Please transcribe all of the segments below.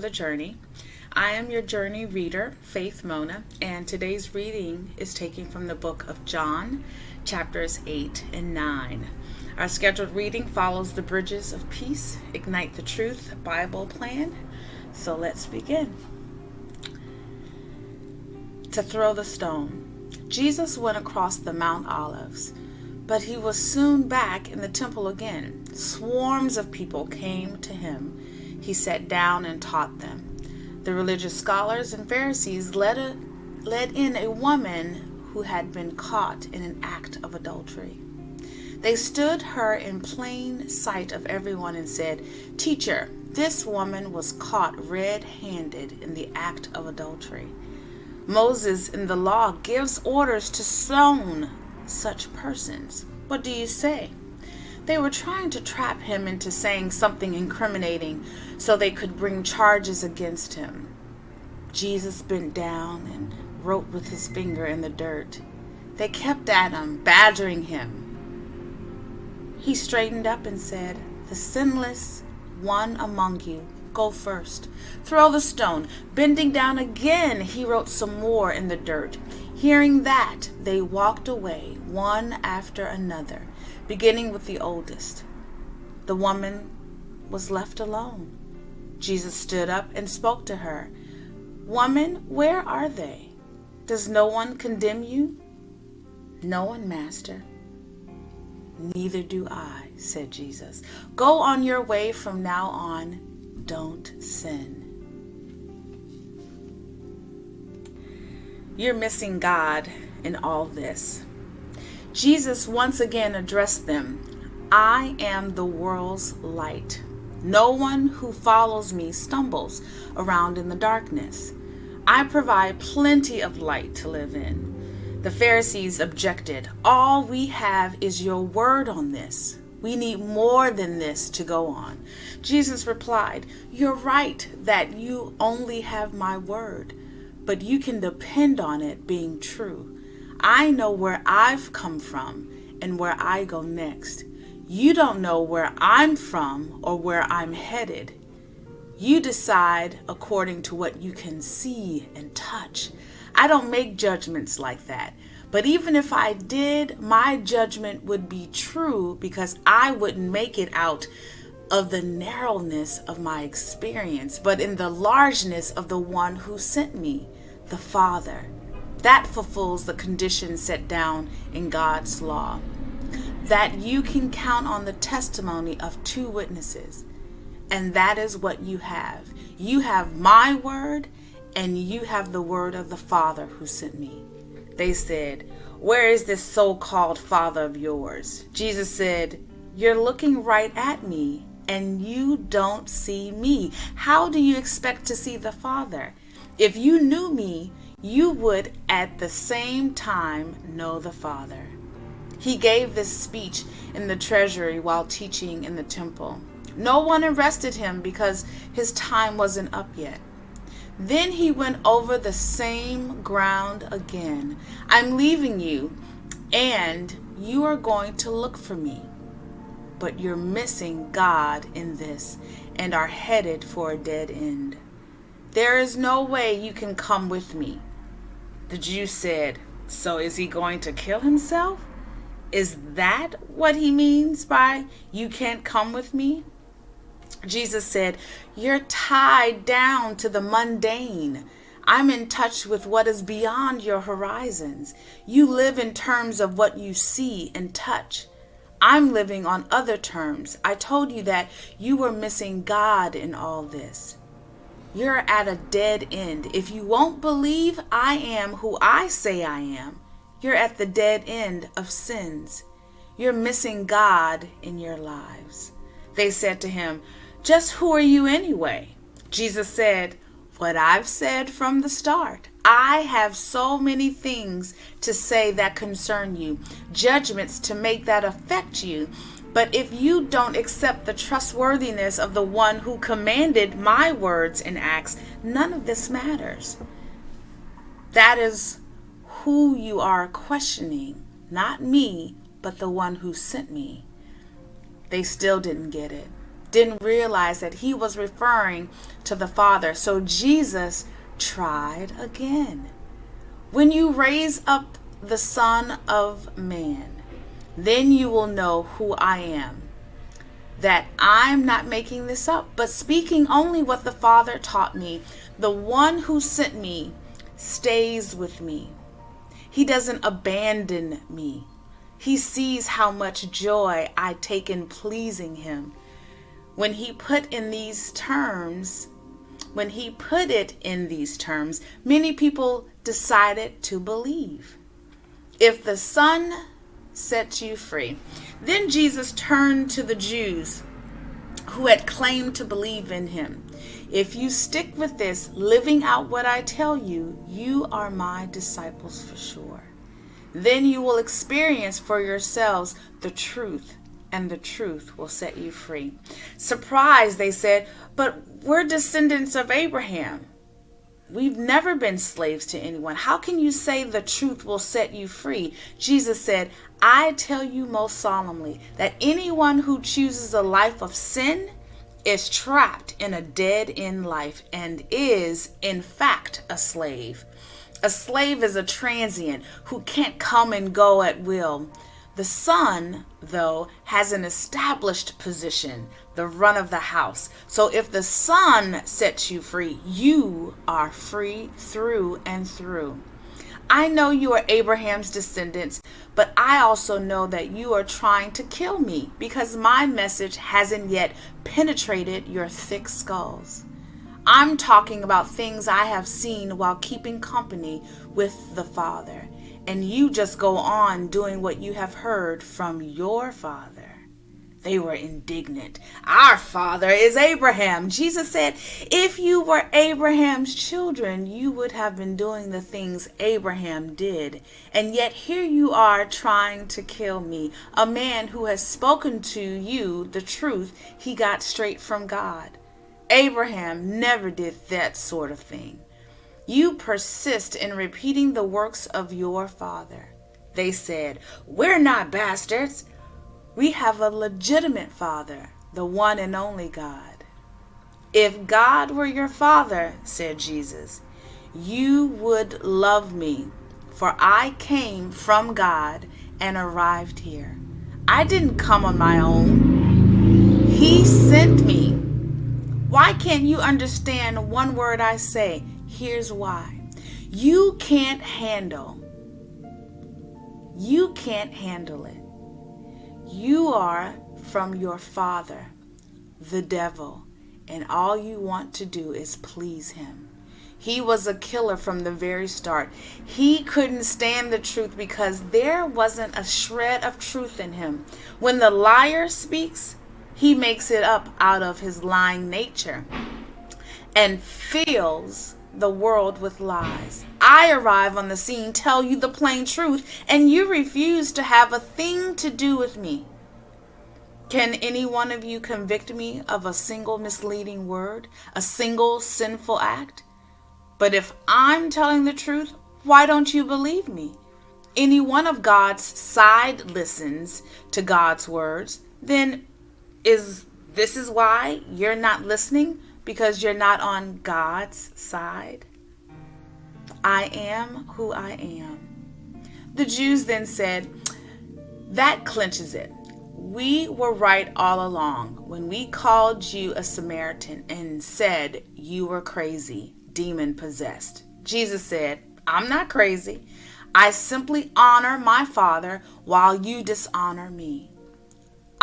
the journey. I am your journey reader, Faith Mona, and today's reading is taken from the book of John, chapters 8 and 9. Our scheduled reading follows the Bridges of Peace, Ignite the Truth Bible plan. So let's begin. To throw the stone. Jesus went across the Mount Olives, but he was soon back in the temple again. Swarms of people came to him. He sat down and taught them. The religious scholars and Pharisees led in a woman who had been caught in an act of adultery. They stood her in plain sight of everyone and said, "Teacher, this woman was caught red-handed in the act of adultery. Moses in the law gives orders to stone such persons. What do you say?" They were trying to trap him into saying something incriminating so they could bring charges against him. Jesus bent down and wrote with his finger in the dirt. They kept at him, badgering him. He straightened up and said, "The sinless one among you, go first. Throw the stone." Bending down again, he wrote some more in the dirt. Hearing that, they walked away, one after another, beginning with the oldest. The woman was left alone. Jesus stood up and spoke to her. "Woman, where are they? Does no one condemn you?" "No one, Master." "Neither do I," said Jesus. "Go on your way from now on. Don't sin." You're missing God in all this. Jesus once again addressed them. "I am the world's light. No one who follows me stumbles around in the darkness. I provide plenty of light to live in." The Pharisees objected. "All we have is your word on this. We need more than this to go on." Jesus replied, "You're right that you only have my word, but you can depend on it being true. I know where I've come from and where I go next. You don't know where I'm from or where I'm headed. You decide according to what you can see and touch. I don't make judgments like that. But even if I did, my judgment would be true because I wouldn't make it out of the narrowness of my experience, but in the largeness of the one who sent me, the Father. That fulfills the conditions set down in God's law. That you can count on the testimony of two witnesses. And that is what you have. You have my word, and you have the word of the Father who sent me. They said, "Where is this so-called Father of yours?" Jesus said, "You're looking right at me, and you don't see me. How do you expect to see the Father? If you knew me, you would at the same time know the Father." He gave this speech in the treasury while teaching in the temple. No one arrested him because his time wasn't up yet. Then he went over the same ground again. "I'm leaving you, and you are going to look for me. But you're missing God in this and are headed for a dead end. There is no way you can come with me." The Jews said, "So is he going to kill himself? Is that what he means by 'you can't come with me'?" Jesus said, "You're tied down to the mundane. I'm in touch with what is beyond your horizons. You live in terms of what you see and touch. I'm living on other terms. I told you that you were missing God in all this. You're at a dead end. If you won't believe I am who I say I am, you're at the dead end of sins. You're missing God in your lives." They said to him, "Just who are you anyway?" Jesus said, "What I've said from the start. I have so many things to say that concern you, judgments to make that affect you. But if you don't accept the trustworthiness of the one who commanded my words and acts, none of this matters." That is who you are questioning, not me, but the one who sent me. They still didn't get it. didn't realize that he was referring to the Father. So Jesus tried again. When you raise up the Son of Man, then you will know who I am. That I'm not making this up, but speaking only what the Father taught me. The one who sent me stays with me. He doesn't abandon me. He sees how much joy I take in pleasing him. When he put it in these terms, many people decided to believe. If the Son sets you free. Then Jesus turned to the Jews who had claimed to believe in him. If you stick with this, living out what I tell you, you are my disciples for sure. Then you will experience for yourselves the truth, and the truth will set you free. Surprised, they said, but we're descendants of Abraham. We've never been slaves to anyone. How can you say the truth will set you free? Jesus said, I tell you most solemnly that anyone who chooses a life of sin is trapped in a dead-end life and is, in fact, a slave. A slave is a transient who can't come and go at will. The Son, though, has an established position, the run of the house. So if the Son sets you free, you are free through and through. I know you are Abraham's descendants, but I also know that you are trying to kill me because my message hasn't yet penetrated your thick skulls. I'm talking about things I have seen while keeping company with the Father. And you just go on doing what you have heard from your father. They were indignant. Our father is Abraham. Jesus said, if you were Abraham's children, you would have been doing the things Abraham did. And yet here you are trying to kill me, a man who has spoken to you the truth he got straight from God. Abraham never did that sort of thing. You persist in repeating the works of your father. They said, we're not bastards. We have a legitimate father, the one and only God. If God were your father, said Jesus, you would love me, for I came from God and arrived here. I didn't come on my own. He sent me. Why can't you understand one word I say? Here's why. You can't handle it. You are from your father, the devil, and all you want to do is please him. He was a killer from the very start. He couldn't stand the truth because there wasn't a shred of truth in him. When the liar speaks, he makes it up out of his lying nature and fills the world with lies. I arrive on the scene, tell you the plain truth, and you refuse to have a thing to do with me. Can any one of you convict me of a single misleading word, a single sinful act? But if I'm telling the truth, why don't you believe me? Any one of God's side listens to God's words, then this is why you're not listening? Because you're not on God's side? I am who I am. The Jews then said, that clinches it. We were right all along when we called you a Samaritan and said you were crazy, demon possessed. Jesus said, I'm not crazy. I simply honor my Father while you dishonor me.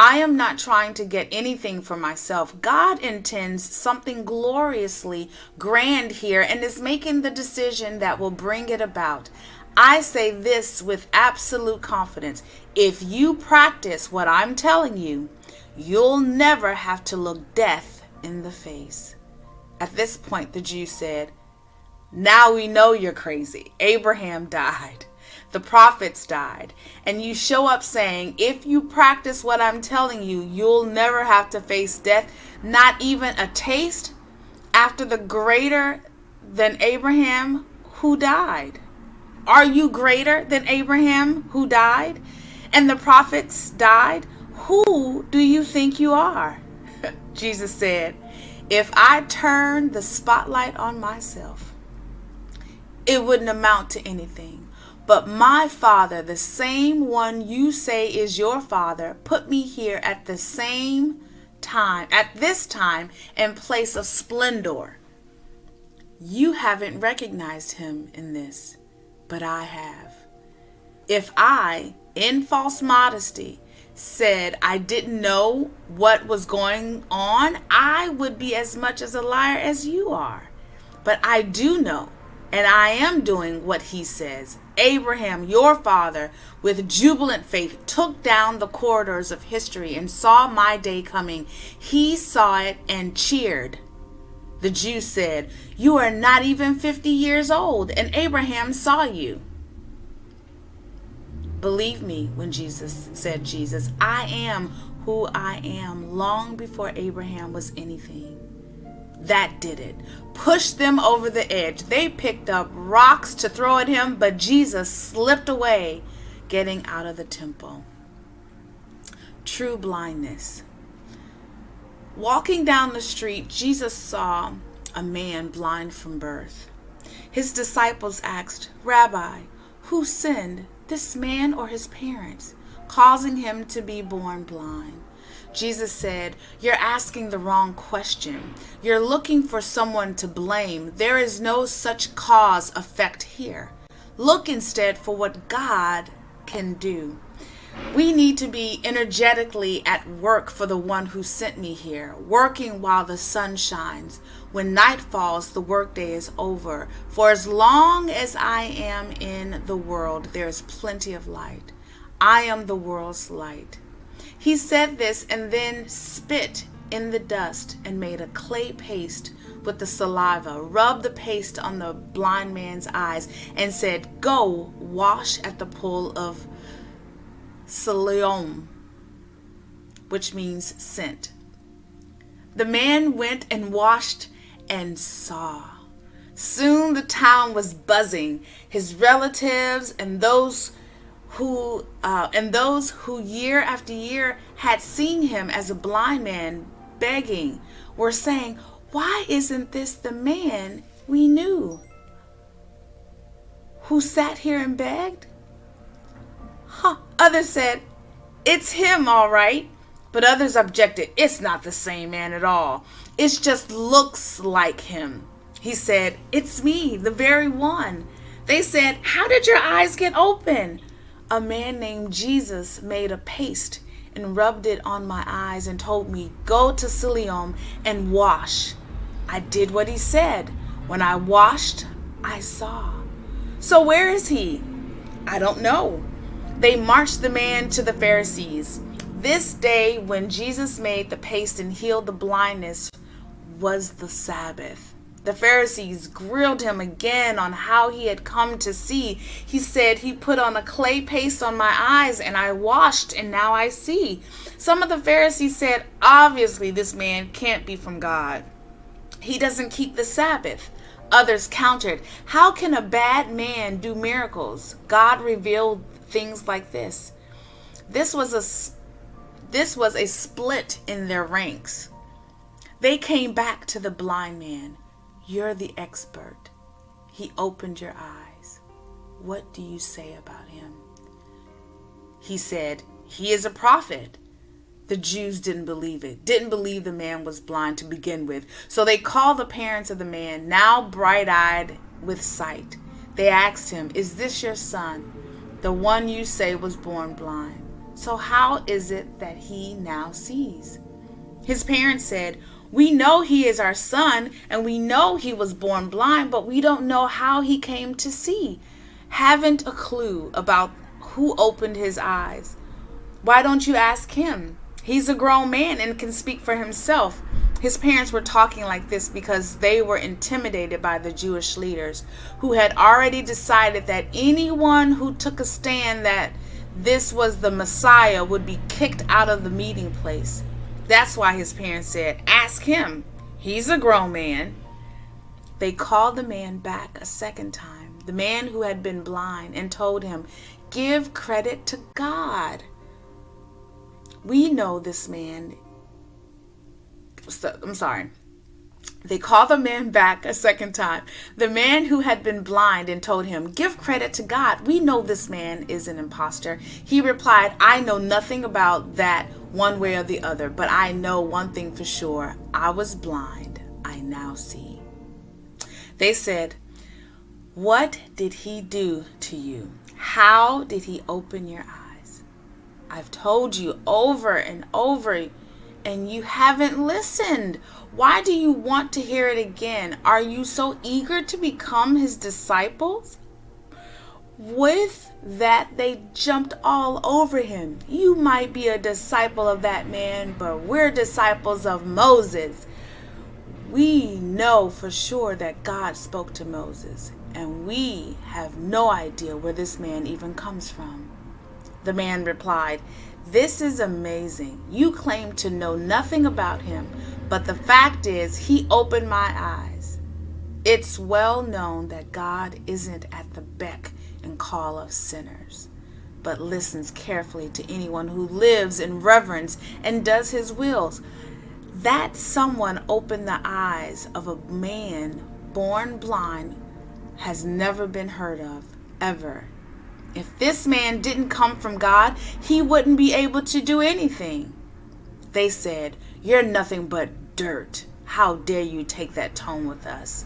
I am not trying to get anything for myself. God intends something gloriously grand here and is making the decision that will bring it about. I say this with absolute confidence. If you practice what I'm telling you, you'll never have to look death in the face. At this point, the Jews said, now we know you're crazy. Abraham died. The prophets died. And you show up saying, if you practice what I'm telling you, you'll never have to face death, not even a taste, after the greater than Abraham who died. Are you greater than Abraham who died? And the prophets died? Who do you think you are? Jesus said, if I turn the spotlight on myself, it wouldn't amount to anything. But my Father, the same one you say is your Father, put me here at this time in place of splendor. You haven't recognized him in this, but I have. If I, in false modesty, said I didn't know what was going on, I would be as much as a liar as you are. But I do know, and I am doing what he says. Abraham, your father, with jubilant faith, took down the corridors of history and saw my day coming. He saw it and cheered. The Jews said, you are not even 50 years old, and Abraham saw you. Believe me when Jesus, I am who I am long before Abraham was anything. That did it. Pushed them over the edge. They picked up rocks to throw at him, but Jesus slipped away, getting out of the temple. True blindness. Walking down the street, Jesus saw a man blind from birth. His disciples asked, Rabbi, who sinned, this man or his parents, causing him to be born blind? Jesus said, you're asking the wrong question. You're looking for someone to blame. There is no such cause effect here. Look instead for what God can do. We need to be energetically at work for the one who sent me here, working while the sun shines. When night falls, the workday is over. For as long as I am in the world, there is plenty of light. I am the world's light. He said this and then spit in the dust and made a clay paste with the saliva, rubbed the paste on the blind man's eyes, and said, go wash at the pool of Siloam, which means sent. The man went and washed and saw. Soon the town was buzzing. His relatives and those who year after year had seen him as a blind man begging were saying, why isn't this the man we knew who sat here and begged? Others said, it's him, all right. But others objected, it's not the same man at all. It just looks like him. He said, it's me, the very one. They said, how did your eyes get open? A man named Jesus made a paste and rubbed it on my eyes and told me, go to Siloam and wash. I did what he said. When I washed, I saw. So where is he? I don't know. They marched the man to the Pharisees. This day when Jesus made the paste and healed the blindness was the Sabbath. The Pharisees grilled him again on how he had come to see. He said, he put on a clay paste on my eyes and I washed and now I see. Some of the Pharisees said, obviously this man can't be from God. He doesn't keep the Sabbath. Others countered, how can a bad man do miracles? God revealed things like this. This was a split in their ranks. They came back to the blind man. You're the expert. He opened your eyes. What do you say about him? He said, he is a prophet. The Jews didn't believe the man was blind to begin with. So they called the parents of the man, now bright-eyed with sight. They asked him, is this your son, the one you say was born blind? So how is it that he now sees? His parents said, we know he is our son, and we know he was born blind, but we don't know how he came to see. Haven't a clue about who opened his eyes. Why don't you ask him? He's a grown man and can speak for himself. His parents were talking like this because they were intimidated by the Jewish leaders who had already decided that anyone who took a stand that this was the Messiah would be kicked out of the meeting place. That's why his parents said, ask him. He's a grown man. They called the man back a second time, the man who had been blind, and told him, give credit to God. We know this man They called the man back a second time. The man who had been blind, and told him, "Give credit to God. We know this man is an impostor." He replied, "I know nothing about that one way or the other, but I know one thing for sure. I was blind. I now see." They said, "What did he do to you? How did he open your eyes?" "I've told you over and over, and you haven't listened. Why do you want to hear it again? Are you so eager to become his disciples?" With that, they jumped all over him. "You might be a disciple of that man, but we're disciples of Moses. We know for sure that God spoke to Moses, and we have no idea where this man even comes from." The man replied, "This is amazing. You claim to know nothing about him, but the fact is he opened my eyes. It's well known that God isn't at the beck and call of sinners, but listens carefully to anyone who lives in reverence and does his wills. That someone opened the eyes of a man born blind has never been heard of, ever. If this man didn't come from God, he wouldn't be able to do anything." They said, "You're nothing but dirt. How dare you take that tone with us?"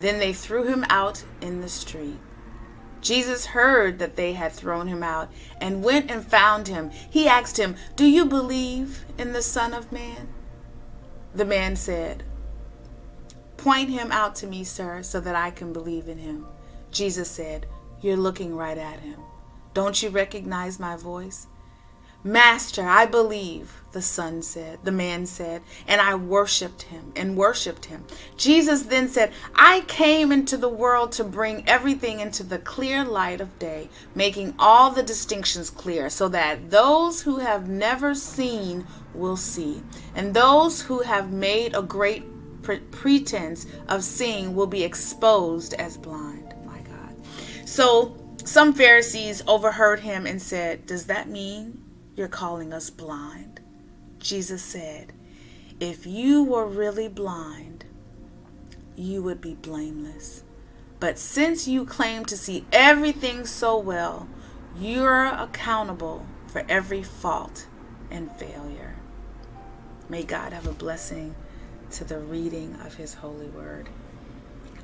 Then they threw him out in the street. Jesus heard that they had thrown him out and went and found him. He asked him, "Do you believe in the Son of Man?" The man said, "Point him out to me, sir, so that I can believe in him." Jesus said, "You're looking right at him. Don't you recognize my voice?" "Master, I believe," the man said, and I worshipped him. Jesus then said, "I came into the world to bring everything into the clear light of day, making all the distinctions clear, so that those who have never seen will see, and those who have made a great pretense of seeing will be exposed as blind." My God. So some Pharisees overheard him and said, "Does that mean you're calling us blind?" Jesus said, "If you were really blind, you would be blameless. But since you claim to see everything so well, you're accountable for every fault and failure." May God have a blessing to the reading of his holy word.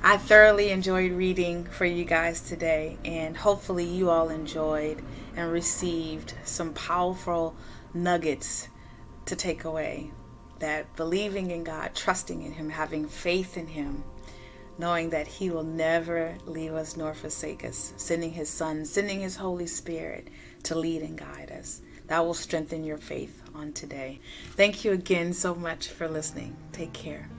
I thoroughly enjoyed reading for you guys today, and hopefully you all enjoyed and received some powerful nuggets to take away. That believing in God, trusting in him, having faith in him, knowing that he will never leave us nor forsake us, sending his Son, sending his Holy Spirit to lead and guide us. That will strengthen your faith on today. Thank you again so much for listening. Take care.